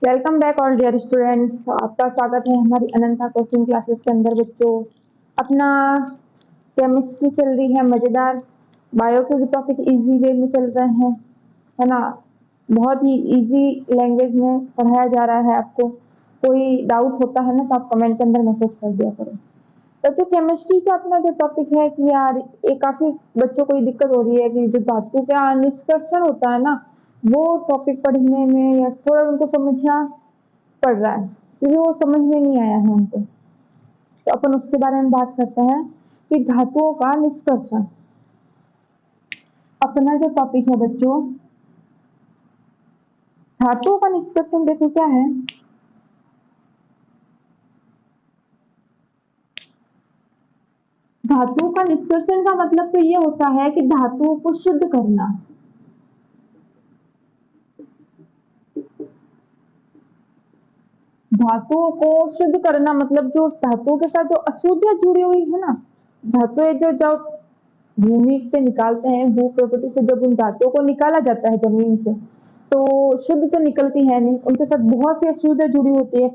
Welcome back all dear students. तो आपका स्वागत है हमारी अनंता कोचिंग क्लासेस के अंदर। बच्चों, अपना केमिस्ट्री चल रही है मज़ेदार। बायो के भी टॉपिक इजी वे में चल रहे हैं, है ना। बहुत ही इजी लैंग्वेज में पढ़ाया जा रहा है। आपको कोई डाउट होता है ना तो आप कमेंट के अंदर मैसेज कर दिया करो। तो जो केमिस्ट्री का अपना जो टॉपिक है कि यार ये काफ़ी बच्चों को ये दिक्कत हो रही है कि जो धातु का निष्कर्षण होता है ना, वो टॉपिक पढ़ने में या थोड़ा उनको समझना पड़ रहा है क्योंकि वो समझ में नहीं आया है उनको। तो अपन उसके बारे में बात करते हैं कि धातुओं का निष्कर्षण। अपना जो टॉपिक है बच्चों, धातुओं का निष्कर्षण देखो क्या है। धातुओं का निष्कर्षण का मतलब तो ये होता है कि धातुओं को शुद्ध करना। धातुओं को शुद्ध करना मतलब जो धातुओं के साथ जो अशुद्धियां जुड़ी हुई है ना, धातुएं जो जब भूमि से निकालते हैं, भू प्रकृति से जब उन धातुओं को निकाला जाता है जमीन से, तो शुद्ध तो निकलती है नहीं, उनके साथ बहुत सी अशुद्धियां जुड़ी होती है।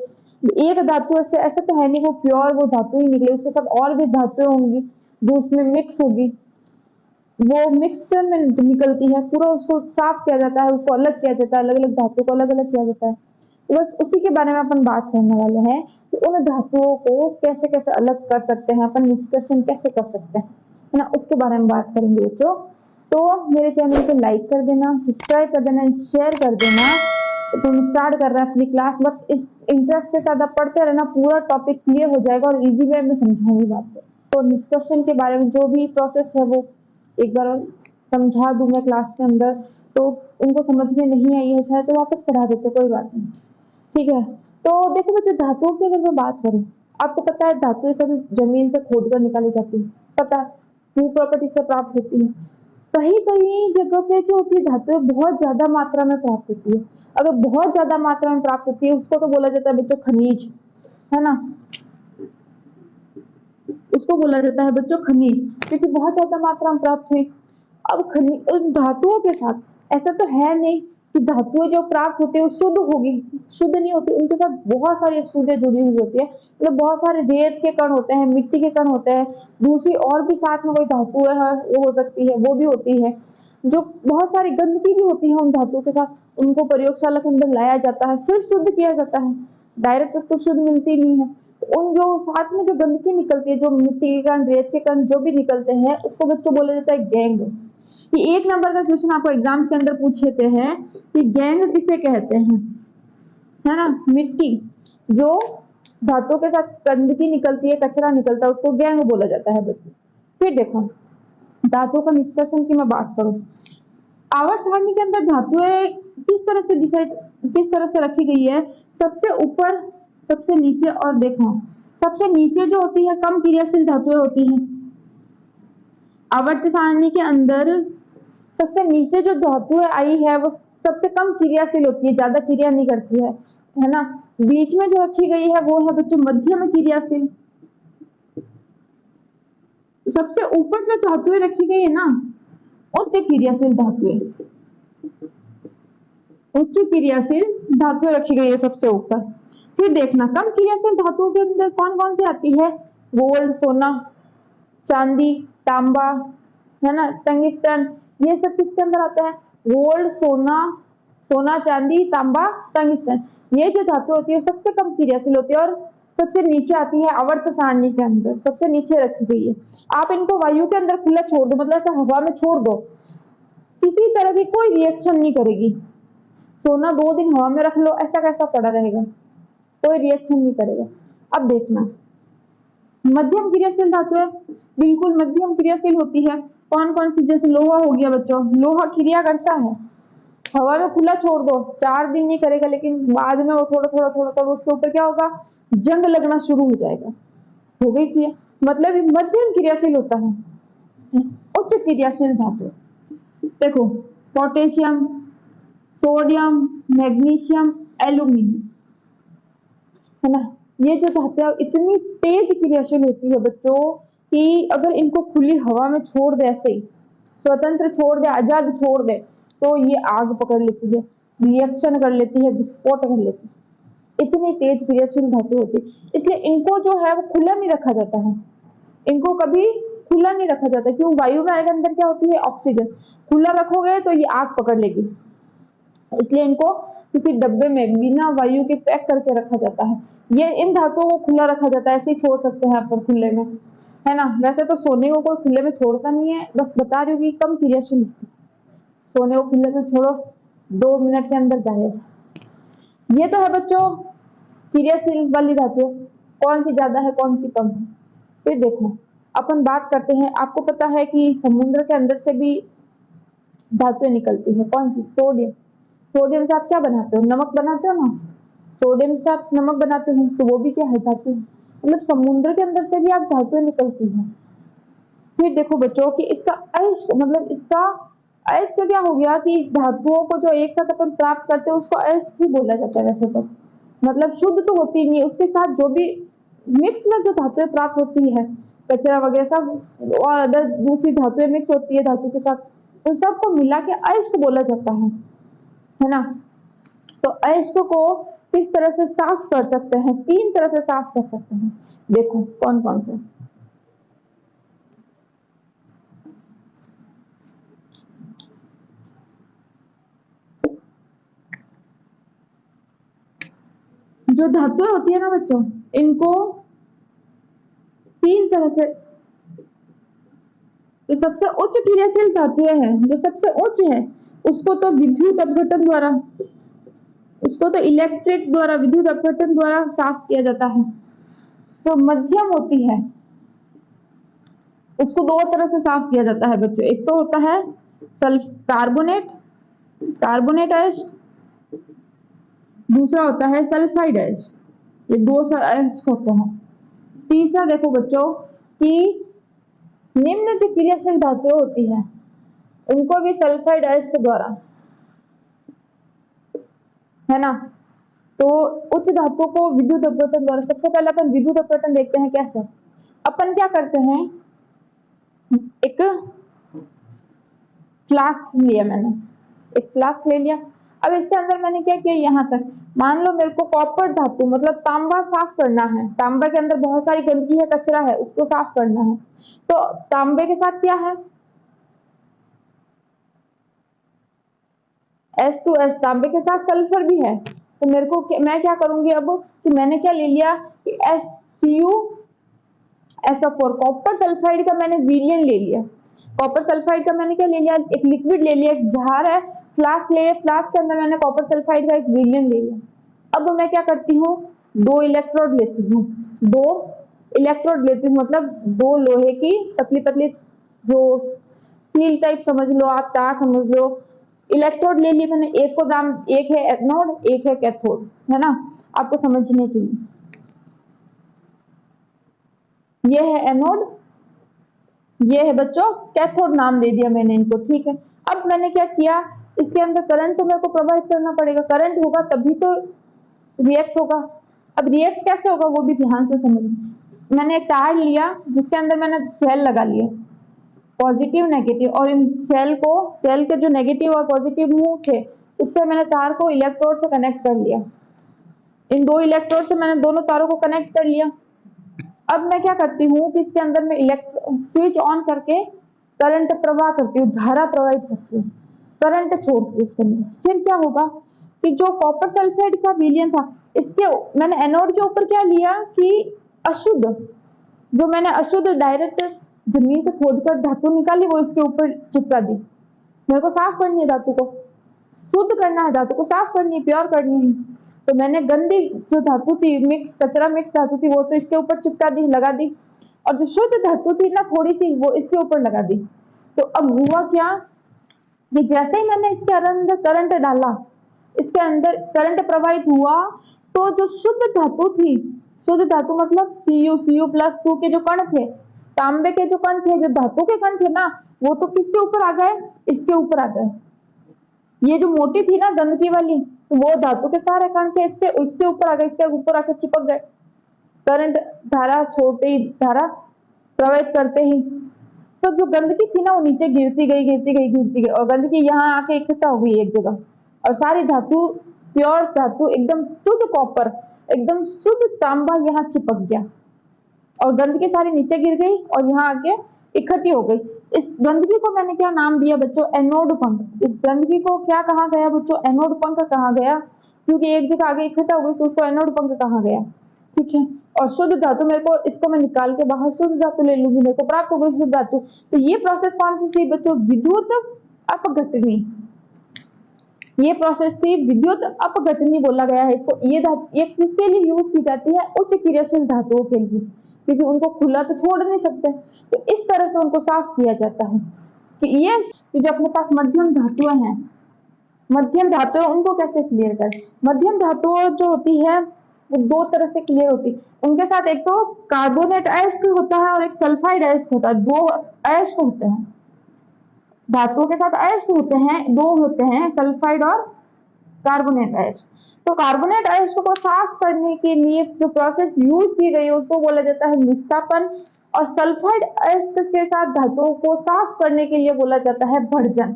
एक धातु से ऐसा तो है नहीं वो प्योर वो धातु ही निकले, उसके साथ और भी धातुएं होंगी जो उसमें मिक्स होगी, वो मिक्सचर में निकलती है। पूरा उसको साफ किया जाता है, उसको अलग किया जाता है, अलग अलग धातु को अलग अलग किया जाता है। तो बस उसी के बारे में अपन बात करने वाले हैं कि उन धातुओं को कैसे कैसे अलग कर सकते हैं, अपन निष्कर्षण कैसे कर सकते हैं, है ना, उसके बारे में बात करेंगे बच्चों। तो मेरे चैनल को लाइक कर देना, सब्सक्राइब कर देना, शेयर कर देना। तो हम स्टार्ट कर रहे हैं अपनी क्लास। बस इस इंटरेस्ट के साथ आप पढ़ते रहना, पूरा टॉपिक क्लियर हो जाएगा और इजी वे में समझाऊंगी बात को। तो निष्कर्षण के बारे में जो भी प्रोसेस है वो एक बार समझा दूं मैं क्लास के अंदर, तो उनको समझ में नहीं आई है शायद तो वापस पढ़ा देते, कोई बात नहीं, ठीक है। तो देखो बच्चों, धातुओं की अगर मैं बात करूं, आपको पता है धातुएं सभी जमीन से खोद कर निकाली जाती है, पता है, भू प्रॉपर्टी से प्राप्त होती है। कहीं कहीं जगह पे जो होती है धातुएं बहुत ज्यादा मात्रा में प्राप्त होती है। अगर बहुत ज्यादा मात्रा में प्राप्त होती है उसको तो बोला जाता है बच्चों खनिज, है ना, उसको बोला जाता है बच्चों खनिज, क्योंकि बहुत ज्यादा मात्रा में प्राप्त हुई। अब खनिज उन धातुओं के साथ ऐसा तो है नहीं कि धातुएं जो प्राप्त होती है वो शुद्ध होगी, शुद्ध नहीं होती, उनके साथ बहुत सारी अशुद्धियां जुड़ी हुई होती है। मतलब बहुत सारे रेत के कण होते हैं, मिट्टी के कण होते हैं, दूसरी और भी साथ में कोई धातु है वो हो सकती है, वो भी होती है। जो बहुत सारी गंदगी भी होती है उन धातुओं के साथ, उनको प्रयोगशाला के अंदर लाया जाता है, फिर शुद्ध किया जाता है। डायरेक्ट तो शुद्ध मिलती नहीं है। तो उन जो साथ में जो गंदगी निकलती है, जो मिट्टी के कण, रेत के कण जो भी निकलते हैं, उसको बच्चों बोला जाता है गैंग। ये 1 नंबर का क्वेश्चन आपको एग्जाम्स के अंदर पूछे हैं कि गैंग किसे कहते हैं, है ना। मिट्टी जो धातुओं के साथ गंदगी निकलती है, कचरा निकलता है, उसको गैंग बोला जाता है बच्चों। फिर देखो धातुओं का निष्कर्षण की मैं बात करूं, आवर्त सारणी के अंदर धातुएं किस तरह से रखी गई है, सबसे ऊपर, सबसे नीचे, और देखो सबसे नीचे जो होती है कम क्रियाशील धातुएं होती हैं। आवर्त सारणी के अंदर सबसे नीचे जो धातुएं आई है वो सबसे कम क्रियाशील होती है, ज्यादा क्रिया नहीं करती है ना। बीच में जो रखी गई है वो है बच्चों मध्यम क्रियाशील। सबसे ऊपर जो धातुएं रखी गई है ना, उच्च क्रियाशील धातुएं, उच्च क्रियाशील धातुएं रखी गई है सबसे ऊपर। फिर देखना कम क्रियाशील धातुओं के अंदर कौन कौन सी आती है, गोल्ड, सोना, चांदी, तांबा, है ना, टंगिस्टन, ये सब किसके अंदर आता है, गोल्ड, सोना, चांदी, तांबा, टंगिस्टन। ये जो धातु होती है सबसे कम क्रियाशील होती है और सबसे नीचे आती है आवर्त सारणी के अंदर, सबसे नीचे रखी गई है। आप इनको वायु के अंदर खुला छोड़ दो, मतलब ऐसे हवा में छोड़ दो, किसी तरह की कोई रिएक्शन नहीं करेगी। सोना 2 दिन हवा में रख लो, ऐसा कैसा पड़ा रहेगा, कोई रिएक्शन नहीं करेगा। अब देखना मध्यम क्रियाशील धातुएं बिल्कुल मध्यम क्रियाशील होती है। कौन कौन सी, जैसे लोहा हो गया बच्चों, लोहा क्रिया करता है, हवा में खुला छोड़ दो 4 दिन नहीं करेगा, लेकिन बाद में वो थोड़ा थोड़ा थोड़ा थोड़ा उसके ऊपर क्या होगा, जंग लगना शुरू हो जाएगा, हो गई क्रिया, मतलब ये मध्यम क्रियाशील होता है। उच्च क्रियाशील धातु देखो पोटेशियम, सोडियम, मैग्नीशियम, एल्यूमिनियम, है ना। ये जो धातुएं इतनी तेज क्रियाशील होती है बच्चों कि अगर इनको खुली हवा में छोड़ दे, ऐसे ही स्वतंत्र छोड़ दे, आजाद छोड़ दे, तो ये आग पकड़ लेती है। रिएक्शन कर लेती है, विस्फोट कर लेती है, इतनी तेज क्रियाशील धातु होती है। इसलिए इनको जो है वो खुला नहीं रखा जाता है, इनको कभी खुला नहीं रखा जाता। क्यों? वायु में के अंदर क्या होती है? ऑक्सीजन। खुला रखोगे तो ये आग पकड़ लेगी, इसलिए इनको किसी डब्बे में बिना वायु के पैक करके रखा जाता है। ये इन धातुओं को खुला रखा जाता है, ऐसे ही छोड़ सकते हैं अपन खुले में, है ना। वैसे तो सोने को कोई खुले में छोड़ता नहीं है, बस बता रही हूँ कि कम क्रियाशील होती है। सोने को खुले में छोड़ो 2 मिनट के अंदर गायब। ये तो है बच्चों क्रियाशील वाली धातु, कौन सी ज्यादा है कौन सी कम है। फिर देखो अपन बात करते हैं, आपको पता है कि समुद्र के अंदर से भी धातुएं निकलती है। कौन सी? सोडियम। सोडियम से आप क्या बनाते हो? नमक बनाते हो ना। सोडियम से आप नमक बनाते हो, तो वो भी क्या है? धातु। मतलब समुद्र के अंदर से भी आप धातुएं निकलती है। फिर देखो बच्चों कि इसका अयस्क, मतलब इसका अयस्क क्या हो गया कि धातुओं को जो एक साथ अपन प्राप्त करते हैं उसको अयस्क ही बोला जाता है। वैसे तो मतलब शुद्ध तो होती नहीं है, उसके साथ जो भी मिक्स में जो धातुएं प्राप्त होती है, कचरा वगैरह सब और अदर दूसरी धातुएं मिक्स होती है धातु के साथ, उन सबको मिला के अयस्क बोला जाता है ना। तो अयस्क को किस तरह से साफ कर सकते हैं? 3 तरह से साफ कर सकते हैं। देखो कौन कौन से। जो धातुएं होती है ना बच्चों, इनको 3 तरह से, जो सबसे उच्च क्रियाशील धातुएं हैं, जो सबसे उच्च है, उसको तो विद्युत अपघटन द्वारा, उसको तो इलेक्ट्रिक द्वारा, विद्युत अपघटन द्वारा साफ किया जाता है। जो मध्यम होती है उसको 2 तरह से साफ किया जाता है बच्चों। एक तो होता है सल्फ कार्बोनेट, कार्बोनेट अयस्क, दूसरा होता है सल्फाइड अयस्क। ये 2 अयस्क होते हैं। तीसरा देखो बच्चों कि निम्न जो क्रियाशील धातुएं होती है उनको भी सल्फाइड अयस्क द्वारा, है ना। तो उच्च धातु को विद्युत अपघटन द्वारा, सबसे पहले अपन विद्युत अपघटन देखते हैं कैसे। अपन क्या करते हैं, एक फ्लास्क लिया मैंने, एक फ्लास्क ले लिया। अब इसके अंदर मैंने क्या किया, यहाँ तक मान लो मेरे को कॉपर धातु मतलब तांबा साफ करना है। तांबा के अंदर बहुत सारी गंदगी है, कचरा है, उसको साफ करना है। तो तांबे के साथ क्या है? H2S, तांबे के साथ सल्फर भी है। तो मेरे को मैं क्या करूंगी अब कि मैंने क्या ले लिया कि SCuSO4, कॉपर सल्फाइड का मैंने विलयन ले लिया। कॉपर सल्फाइड का मैंने क्या ले लिया, एक लिक्विड ले लिया, एक जार है, फ्लास्क ले लिया, फ्लास्क के अंदर मैंने कॉपर सल्फाइड का एक विलयन ले लिया। अब मैं क्या करती हूँ, 2 इलेक्ट्रोड लेती हूँ, 2 इलेक्ट्रोड लेती हूँ, मतलब 2 लोहे की पतली पतली, जो स्टील टाइप समझ लो आप, तार समझ लो, इलेक्ट्रोड ले लिए मैंने। एक को दाम, एक है एनोड एक है कैथोड, है ना, आपको समझने के लिए। ये है एनोड, ये है बच्चों कैथोड, नाम दे दिया मैंने इनको, ठीक है। अब मैंने क्या किया, इसके अंदर करंट तो मेरे को प्रवाहित करना पड़ेगा, करंट होगा तभी तो रिएक्ट होगा। अब रिएक्ट कैसे होगा वो भी ध्यान से समझ। मैंने एक तार लिया जिसके अंदर मैंने सेल लगा लिया, पॉजिटिव नेगेटिव, और इन सेल को, सेल के जो नेगेटिव और पॉजिटिव मुंह थे उससे मैंने तार को इलेक्ट्रोड से कनेक्ट कर लिया। इन 2 इलेक्ट्रोड से मैंने दोनों तारों को कनेक्ट कर लिया। अब मैं क्या करती हूँ कि इसके अंदर मैं स्विच ऑन करके करंट प्रवाह करती हूँ, धारा प्रवाहित करती हूँ, करंट छोड़ती हूँ इसके अंदर। फिर क्या होगा कि जो कॉपर सल्फाइड का विलयन था, इसके मैंने एनोड के ऊपर क्या लिया कि अशुद्ध, जो मैंने अशुद्ध डायरेक्ट जमीन से खोदकर धातु निकाली वो इसके ऊपर चिपका दी। मेरे को साफ करनी है धातु को, शुद्ध करना है धातु को, साफ करनी है, प्योर करनी है। तो मैंने गंदी जो धातु थी, मिक्स कचरा मिक्स धातु थी, वो तो इसके ऊपर चिपका दी, लगा दी, और जो शुद्ध धातु थी ना थोड़ी सी, वो इसके ऊपर लगा दी। तो अब हुआ क्या कि जैसे ही मैंने इसके अंदर करंट डाला, इसके अंदर करंट प्रवाहित हुआ, तो जो शुद्ध धातु थी, शुद्ध धातु मतलब Cu+2 के जो कण थे, तांबे के जो कण थे, जो धातु के कण थे ना, वो तो किसके ऊपर आ गए, इसके ऊपर आ गए। ये जो मोटी थी ना गंदगी वाली, तो वो धातु के सारे कण थे इसके ऊपर आ गए, इसके ऊपर आके चिपक गए। करंट धारा छोटी धारा प्रवाहित करते ही तो जो गंदगी थी ना वो नीचे गिरती गई, गिरती गई, गिरती गई, और गंदगी यहाँ आके इकट्ठा हो गई एक जगह। और सारी धातु, प्योर धातु, एकदम शुद्ध कॉपर, एकदम शुद्ध तांबा यहाँ चिपक गया और गंदगी सारी नीचे गिर गई और यहाँ आके इकट्ठी हो गई। इस गंदगी को मैंने क्या नाम दिया बच्चों? एनोड पंख। इस गंदगी को क्या कहा गया बच्चों? एनोड पंख कहा गया, क्योंकि एक जगह आगे इकट्ठा हो गई तो उसको एनोड पंख कहा गया। ठीक है, और शुद्ध धातु मेरे को, इसको मैं निकाल के बाहर शुद्ध धातु ले लूंगी, मेरे को प्राप्त हो गई शुद्ध धातु। तो ये प्रोसेस कौन सी थी बच्चों? विद्युत अपघटनी। ये प्रोसेस थी विद्युत अपघटनी बोला गया है इसको। ये किसके लिए यूज की जाती है? उच्च क्रियाशील धातुओं के लिए, क्योंकि उनको खुला तो छोड़ नहीं सकते, तो इस तरह से उनको साफ किया जाता है। कि ये जो अपने पास मध्यम धातुएं हैं, मध्यम धातुएं, उनको कैसे क्लियर करें? मध्यम धातुएं जो होती है वो दो तरह से क्लियर होती है। उनके साथ एक तो कार्बोनेट अयस्क होता है और एक सल्फाइड अयस्क होता है। दो अयस्क होते हैं, धातुओं के साथ अयस्क होते हैं, दो होते हैं, सल्फाइड और कार्बोनेट अयस्क। तो कार्बोनेट अयस्क को साफ करने के लिए जो प्रोसेस यूज की गई है उसको बोला जाता है निस्तापन, और सल्फाइड अयस्क के साथ धातुओं को साफ करने के लिए बोला जाता है भर्जन।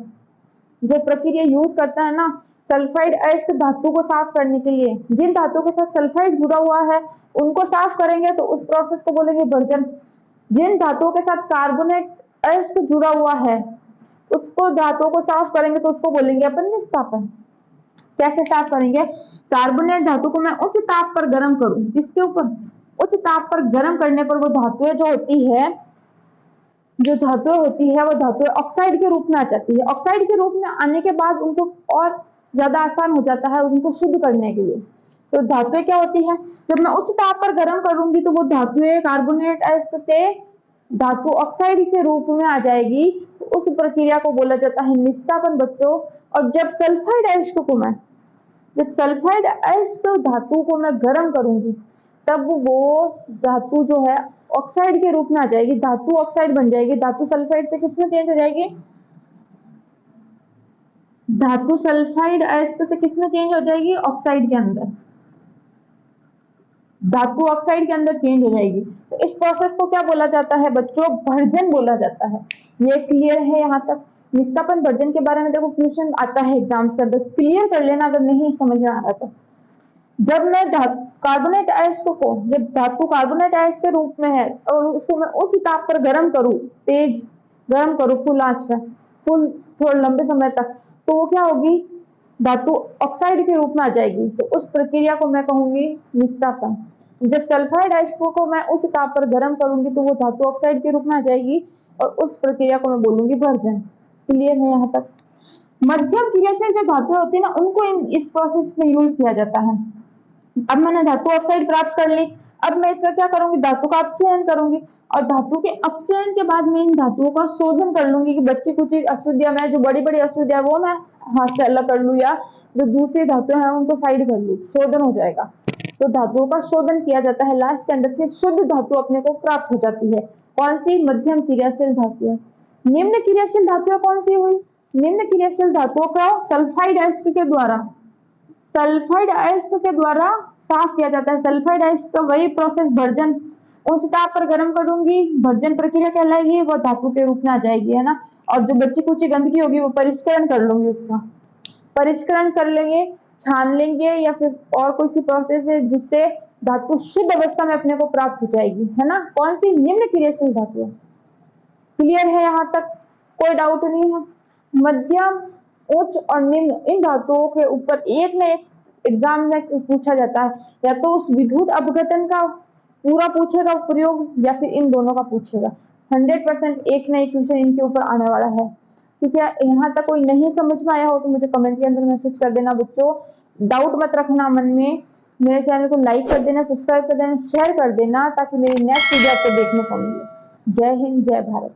जो प्रक्रिया यूज करता है ना सल्फाइड अयस्क धातु को साफ करने के लिए, जिन धातुओं के साथ सल्फाइड जुड़ा हुआ है उनको साफ करेंगे तो उस प्रोसेस को बोलेंगे भर्जन। जिन धातुओं के साथ कार्बोनेट अयस्क जुड़ा हुआ है उसको, धातुओं को साफ करेंगे तो उसको बोलेंगे अपन निस्तापन। कैसे साफ करेंगे? कार्बोनेट धातु को मैं उच्च ताप पर गर्म करूं, किसके ऊपर? उच्च ताप पर गर्म करने पर वो धातुएं जो होती है, जो धातुएं होती है वो धातुएं ऑक्साइड के रूप में आ जाती है। ऑक्साइड के रूप में आने के बाद उनको और ज्यादा आसान हो जाता है उनको शुद्ध करने के लिए। तो धातुएं क्या होती है? जब मैं उच्च ताप पर गर्म करूंगी तो वो धातुएं कार्बोनेट अयस्क से धातु ऑक्साइड के रूप में आ जाएगी, तो उस प्रक्रिया को बोला जाता है निस्तापन बच्चों। और जब सल्फाइड अयस्क धातु को मैं गर्म करूंगी तब वो धातु जो है ऑक्साइड के रूप में आ जाएगी, धातु ऑक्साइड बन जाएगी। धातु सल्फाइड से किसमें चेंज हो जाएगी? धातु सल्फाइड अयस्क से किसमें चेंज हो जाएगी? ऑक्साइड के अंदर, धातु ऑक्साइड के अंदर चेंज हो जाएगी। तो इस प्रोसेस को क्या बोला जाता है बच्चों? भर्जन बोला जाता है। ये क्लियर है यहाँ तक? निस्तापन भर्जन के बारे में देखो क्वेश्चन आता है एग्जाम्स के अंदर, क्लियर कर लेना अगर नहीं समझ में आ रहा तो। जब मैं कार्बोनेट अयस्क को, जब धातु कार्बोनेट अयस्क के रूप में है और उसको मैं उच्च ताप पर गर्म करूं, तेज गर्म करूं, फुल आंच पर, फुल थोड़ा लंबे समय तक, तो वो क्या होगी? धातु ऑक्साइड के रूप में आ जाएगी। तो उस प्रक्रिया को मैं कहूंगी निस्तापन। जब सल्फाइड अयस्क को मैं उच्च ताप पर गर्म करूंगी तो वो धातु ऑक्साइड के रूप में आ जाएगी और उस प्रक्रिया को मैं बोलूंगी भर्जन। क्लियर है यहाँ तक? मध्यम क्रिया से जो धातु होती है ना उनको इस प्रोसेस में यूज किया जाता है। अब मैंने धातु ऑक्साइड प्राप्त कर ली, अब मैं इसका क्या करूंगी? धातु का अपचयन करूंगी, और धातु के अपचयन के बाद मैं इन धातुओं का शोधन कर लूंगी कि बच्ची कुछ अशुद्धियां, मैं जो बड़ी बड़ी अशुद्धियां वो मैं हाथ से अलग कर लूं, या जो दूसरी धातुएं हैं उनको साइड कर लूं, शोधन हो जाएगा। तो धातुओं का शोधन किया जाता है, लास्ट के अंदर फिर शुद्ध धातु अपने को प्राप्त हो जाती है। कौन सी? मध्यम क्रियाशील धातुएं। निम्न क्रियाशील धातुएं कौन सी हुई? निम्न क्रियाशील धातुओं का सल्फाइड अयस्क के द्वारा, सल्फाइड अयस्क के द्वारा साफ किया जाता है। सल्फाइड अयस्क का वही प्रोसेस भर्जन, उच्च ताप पर गर्म करूंगी, भर्जन प्रक्रिया कहलाएगी, वो धातु के रूप में आ जाएगी, है ना। और जो बची कुची गंदगी होगी वो परिष्करण कर लूंगी, उसका परिष्करण कर लेंगे, छान लेंगे, या फिर और कोई सी प्रोसेस है जिससे धातु शुद्ध अवस्था में अपने को प्राप्त हो जाएगी, है ना। कौन सी? निम्न क्रियाशील धातु। क्लियर है यहाँ तक? कोई डाउट नहीं है? मध्यम, उच्च और निम्न, इन धातुओं के ऊपर एक न एक एग्जाम में पूछा जाता है, या तो उस विद्युत अपघटन का पूरा पूछेगा प्रयोग, या फिर इन दोनों का पूछेगा। 100% एक न एक क्वेश्चन इनके ऊपर आने वाला है। ठीक है, यहाँ तक कोई नहीं समझ में आया हो तो मुझे कमेंट के अंदर मैसेज कर देना बच्चों, डाउट मत रखना मन में। मेरे चैनल को लाइक कर देना, सब्सक्राइब कर देना, शेयर कर देना, ताकि मेरी नेक्स्ट वीडियो आपको देखने को मिले। जय हिंद, जय भारत।